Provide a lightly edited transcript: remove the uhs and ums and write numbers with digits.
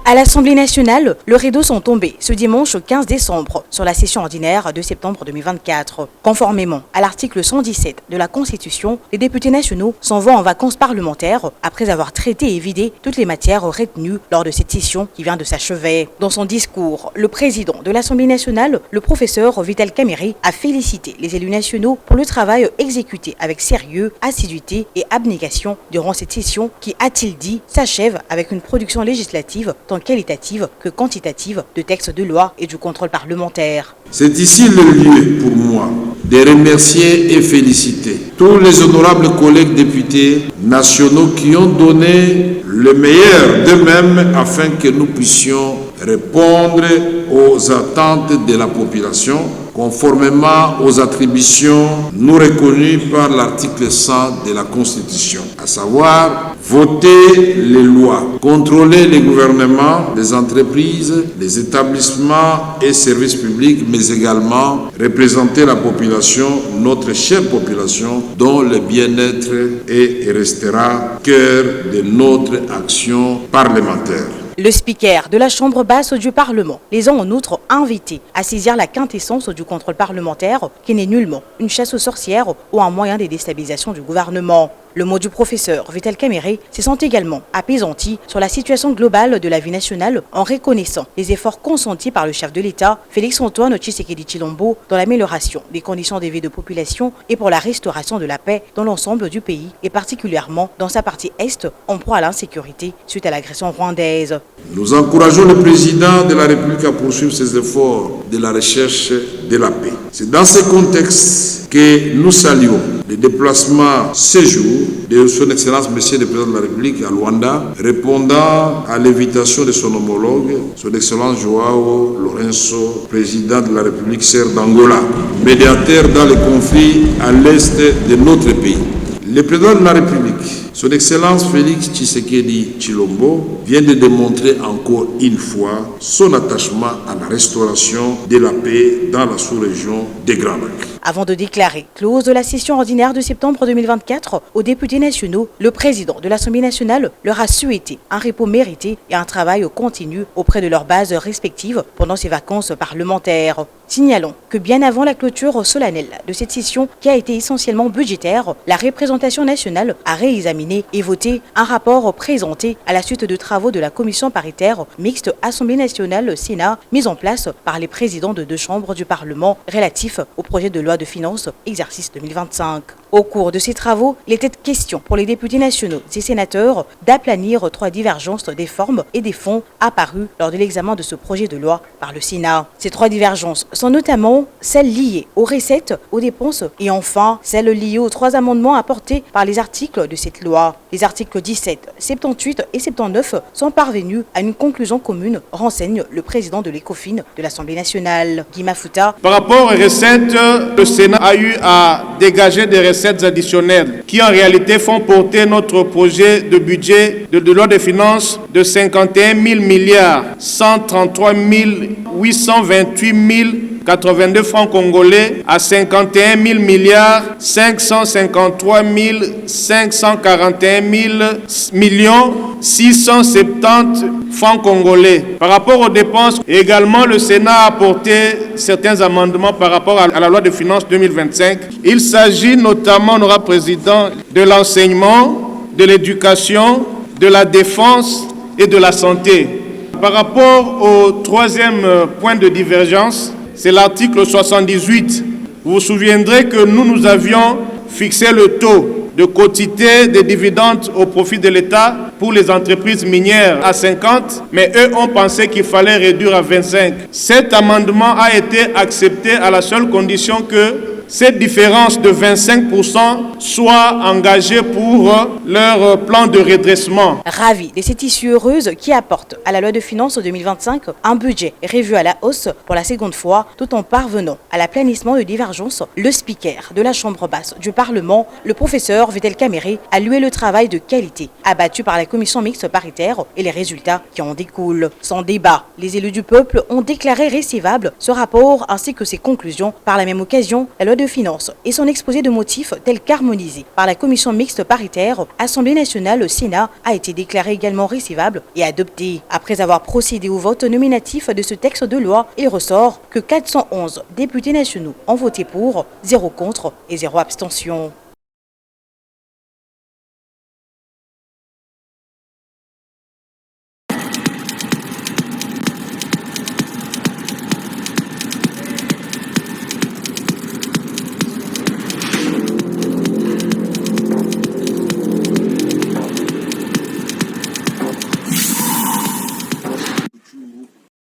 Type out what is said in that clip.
À l'Assemblée nationale, le rideau sont tombés ce dimanche 15 décembre sur la session ordinaire de septembre 2024. Conformément à l'article 117 de la Constitution, les députés nationaux s'en vont en vacances parlementaires après avoir traité et vidé toutes les matières retenues lors de cette session qui vient de s'achever. Dans son discours, le président de l'Assemblée nationale, le professeur Vital Kamerhe, a félicité les élus nationaux pour le travail exécuté avec sérieux, assiduité et abnégation durant cette session qui, a-t-il dit, s'achève avec une production législative tant qualitative que quantitative de textes de loi et du contrôle parlementaire. C'est ici le lieu pour moi de remercier et féliciter tous les honorables collègues députés nationaux qui ont donné le meilleur d'eux-mêmes afin que nous puissions répondre aux attentes de la population conformément aux attributions nous reconnues par l'article 100 de la Constitution, à savoir voter les lois, contrôler les gouvernements, les entreprises, les établissements et services publics, mais également représenter la population, notre chère population, dont le bien-être est et restera cœur de notre action parlementaire. Le speaker de la Chambre basse du Parlement les a en outre invités à saisir la quintessence du contrôle parlementaire qui n'est nullement une chasse aux sorcières ou un moyen de déstabilisation du gouvernement. Le mot du professeur Vital Kamerhe s'est senti également apaisanti sur la situation globale de la vie nationale en reconnaissant les efforts consentis par le chef de l'État, Félix-Antoine Tshisekedi Tshilombo, dans l'amélioration des conditions de vie de population et pour la restauration de la paix dans l'ensemble du pays et particulièrement dans sa partie est en proie à l'insécurité suite à l'agression rwandaise. Nous encourageons le président de la République à poursuivre ses efforts de la recherche de la paix. C'est dans ce contexte que nous saluons le déplacement ce jour de son Excellence Monsieur le Président de la République à Luanda, répondant à l'invitation de son homologue, son Excellence Joao Lourenço, président de la République serbe d'Angola, médiateur dans les conflits à l'est de notre pays. Le président de la République, son Excellence Félix Tshisekedi Tshilombo, vient de démontrer encore une fois son attachement à la restauration de la paix dans la sous-région des Grands Lacs. Avant de déclarer close de la session ordinaire de septembre 2024 aux députés nationaux, le président de l'Assemblée nationale leur a souhaité un repos mérité et un travail continu auprès de leurs bases respectives pendant ces vacances parlementaires. Signalons que bien avant la clôture solennelle de cette session qui a été essentiellement budgétaire, la représentation nationale a réexaminé et voté un rapport présenté à la suite de travaux de la commission paritaire mixte Assemblée nationale-Sénat mise en place par les présidents de deux chambres du Parlement relatif au projet de loi de finances exercice 2025. Au cours de ces travaux, il était question pour les députés nationaux et sénateurs d'aplanir trois divergences des formes et des fonds apparues lors de l'examen de ce projet de loi par le Sénat. Ces trois divergences sont notamment celles liées aux recettes, aux dépenses et enfin celles liées aux trois amendements apportés par les articles de cette loi. Les articles 17, 78 et 79 sont parvenus à une conclusion commune, renseigne le président de l'ECOFIN de l'Assemblée nationale, Guy Mafuta. Par rapport aux recettes, le Sénat a eu à dégager des recettes additionnelles qui en réalité font porter notre projet de budget de loi de finances de 51 000 milliards 133 828 082 francs congolais à 51 000 milliards 553 541 millions 670 francs congolais. Par rapport aux dépenses, également le Sénat a apporté certains amendements par rapport à la loi de finances 2025. Il s'agit notamment, honorable président, de l'enseignement, de l'éducation, de la défense et de la santé. Par rapport au troisième point de divergence, c'est l'article 78. Vous vous souviendrez que nous avions fixé le taux de quotité des dividendes au profit de l'État pour les entreprises minières à 50, mais eux ont pensé qu'il fallait réduire à 25. Cet amendement a été accepté à la seule condition que cette différence de 25% soit engagée pour leur plan de redressement. Ravi de cette issue heureuse qui apporte à la loi de finances 2025 un budget revu à la hausse pour la seconde fois, tout en parvenant à l'aplanissement de divergences, le speaker de la Chambre basse du Parlement, le professeur Vital Kamerhe, a loué le travail de qualité abattu par la commission mixte paritaire et les résultats qui en découlent. Sans débat, les élus du peuple ont déclaré recevable ce rapport ainsi que ses conclusions. Par la même occasion, la loi loi de finances et son exposé de motifs tel qu'harmonisé par la commission mixte paritaire, Assemblée nationale, le Sénat, a été déclaré également recevable et adopté. Après avoir procédé au vote nominatif de ce texte de loi, il ressort que 411 députés nationaux ont voté pour, 0 contre et 0 abstention.